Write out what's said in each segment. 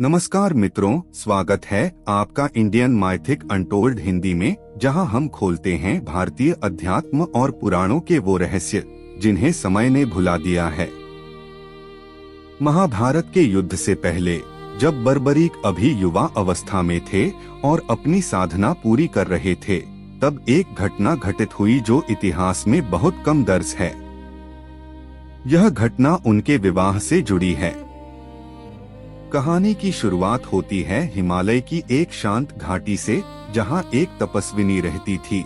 नमस्कार मित्रों, स्वागत है आपका इंडियन माइथिक अनटोल्ड हिंदी में, जहां हम खोलते हैं भारतीय अध्यात्म और पुराणों के वो रहस्य जिन्हें समय ने भुला दिया है। महाभारत के युद्ध से पहले जब बर्बरीक अभी युवा अवस्था में थे और अपनी साधना पूरी कर रहे थे, तब एक घटना घटित हुई जो इतिहास में बहुत कम दर्ज है। यह घटना उनके विवाह से जुड़ी है। कहानी की शुरुआत होती है हिमालय की एक शांत घाटी से, जहां एक तपस्विनी रहती थी।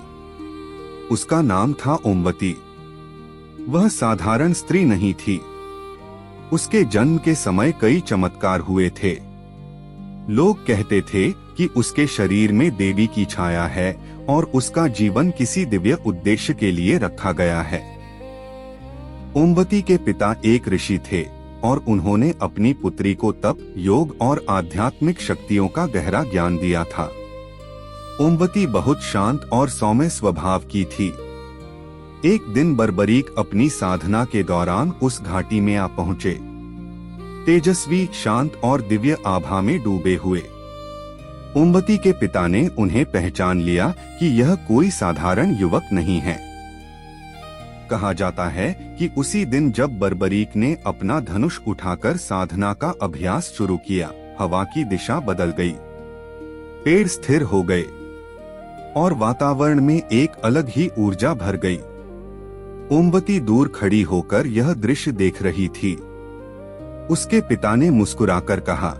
उसका नाम था ओमवती। वह साधारण स्त्री नहीं थी। उसके जन्म के समय कई चमत्कार हुए थे। लोग कहते थे कि उसके शरीर में देवी की छाया है और उसका जीवन किसी दिव्य उद्देश्य के लिए रखा गया है। ओमवती के पिता एक ऋषि थे और उन्होंने अपनी पुत्री को तप, योग और आध्यात्मिक शक्तियों का गहरा ज्ञान दिया था। ओमवती बहुत शांत और सौम्य स्वभाव की थी। एक दिन बर्बरीक अपनी साधना के दौरान उस घाटी में आ पहुंचे, तेजस्वी, शांत और दिव्य आभा में डूबे हुए। ओमवती के पिता ने उन्हें पहचान लिया कि यह कोई साधारण युवक नहीं है। कहा जाता है कि उसी दिन जब बर्बरीक ने अपना धनुष उठाकर साधना का अभ्यास शुरू किया, हवा की दिशा बदल गई, पेड़ स्थिर हो गए और वातावरण में एक अलग ही ऊर्जा भर गई। ओमवती दूर खड़ी होकर यह दृश्य देख रही थी। उसके पिता ने मुस्कुराकर कहा,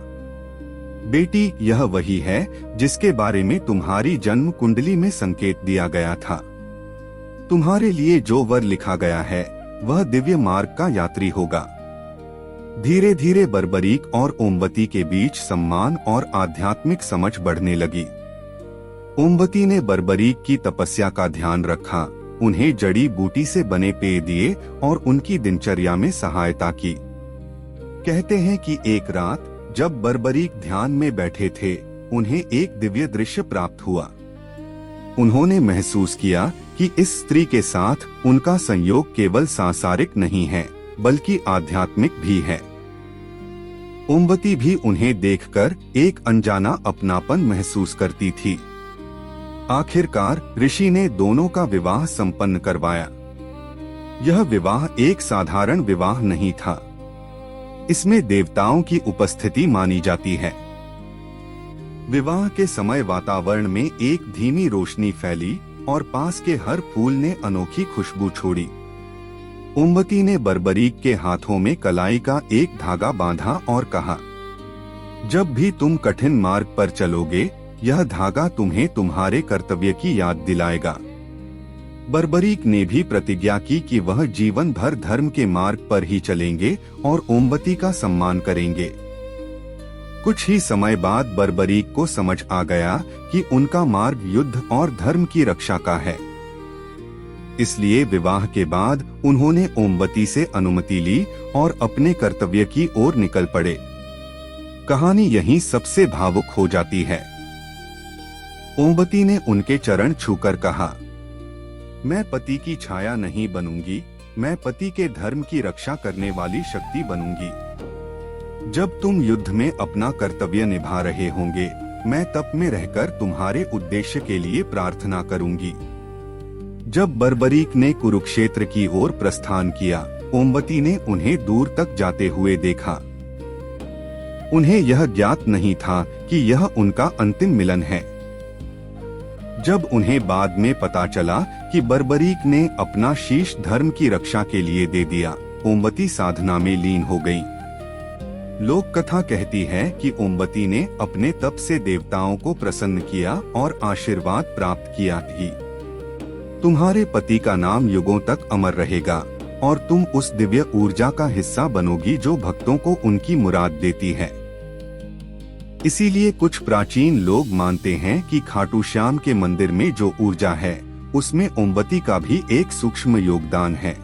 बेटी, यह वही है जिसके बारे में तुम्हारी जन्म कुंडली में संकेत दिया गया था। तुम्हारे लिए जो वर लिखा गया है वह दिव्य मार्ग का यात्री होगा। धीरे धीरे बर्बरीक और ओमवती के बीच सम्मान और आध्यात्मिक समझ बढ़ने लगी। ओमवती ने बर्बरीक की तपस्या का ध्यान रखा, उन्हें जड़ी बूटी से बने पेय दिए और उनकी दिनचर्या में सहायता की। कहते हैं कि एक रात जब बर्बरीक ध्यान में बैठे थे, उन्हें एक दिव्य दृश्य प्राप्त हुआ। उन्होंने महसूस किया कि इस स्त्री के साथ उनका संयोग केवल सांसारिक नहीं है, बल्कि आध्यात्मिक भी है। ओमवती भी उन्हें देखकर एक अनजाना अपनापन महसूस करती थी। आखिरकार ऋषि ने दोनों का विवाह संपन्न करवाया। यह विवाह एक साधारण विवाह नहीं था। इसमें देवताओं की उपस्थिति मानी जाती है। विवाह के समय वातावरण में एक धीमी रोशनी फैली और पास के हर फूल ने अनोखी खुशबू छोड़ी। ओमवती ने बर्बरीक के हाथों में कलाई का एक धागा बांधा और कहा, जब भी तुम कठिन मार्ग पर चलोगे, यह धागा तुम्हें तुम्हारे कर्तव्य की याद दिलाएगा। बर्बरीक ने भी प्रतिज्ञा की कि वह जीवन भर धर्म के मार्ग पर ही चलेंगे और ओमवती का सम्मान करेंगे। कुछ ही समय बाद बर्बरीक को समझ आ गया कि उनका मार्ग युद्ध और धर्म की रक्षा का है। इसलिए विवाह के बाद उन्होंने ओमवती से अनुमति ली और अपने कर्तव्य की ओर निकल पड़े। कहानी यहीं सबसे भावुक हो जाती है। ओमवती ने उनके चरण छूकर कहा, मैं पति की छाया नहीं बनूंगी, मैं पति के धर्म की रक्षा करने वाली शक्ति बनूंगी। जब तुम युद्ध में अपना कर्तव्य निभा रहे होंगे, मैं तप में रहकर तुम्हारे उद्देश्य के लिए प्रार्थना करूंगी। जब बर्बरीक ने कुरुक्षेत्र की ओर प्रस्थान किया, ओमवती ने उन्हें दूर तक जाते हुए देखा। उन्हें यह ज्ञात नहीं था कि यह उनका अंतिम मिलन है। जब उन्हें बाद में पता चला कि बर्बरीक ने अपना शीश धर्म की रक्षा के लिए दे दिया, ओमवती साधना में लीन हो गईं। लोक कथा कहती है कि ओमवती ने अपने तप से देवताओं को प्रसन्न किया और आशीर्वाद प्राप्त किया ही। तुम्हारे पति का नाम युगों तक अमर रहेगा और तुम उस दिव्य ऊर्जा का हिस्सा बनोगी जो भक्तों को उनकी मुराद देती है। इसीलिए कुछ प्राचीन लोग मानते हैं कि खाटू श्याम के मंदिर में जो ऊर्जा है, उसमें ओमवती का भी एक सूक्ष्म योगदान है।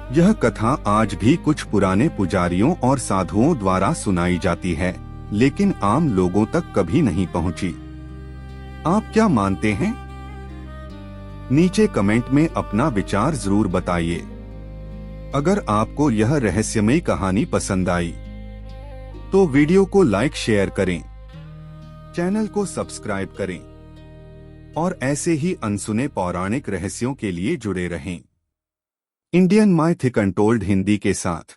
यह कथा आज भी कुछ पुराने पुजारियों और साधुओं द्वारा सुनाई जाती है, लेकिन आम लोगों तक कभी नहीं पहुंची। आप क्या मानते हैं? नीचे कमेंट में अपना विचार जरूर बताइए। अगर आपको यह रहस्यमयी कहानी पसंद आई तो वीडियो को लाइक शेयर करें, चैनल को सब्सक्राइब करें और ऐसे ही अनसुने पौराणिक रहस्यों के लिए जुड़े रहें। इंडियन माइथ अनटोल्ड हिंदी के साथ।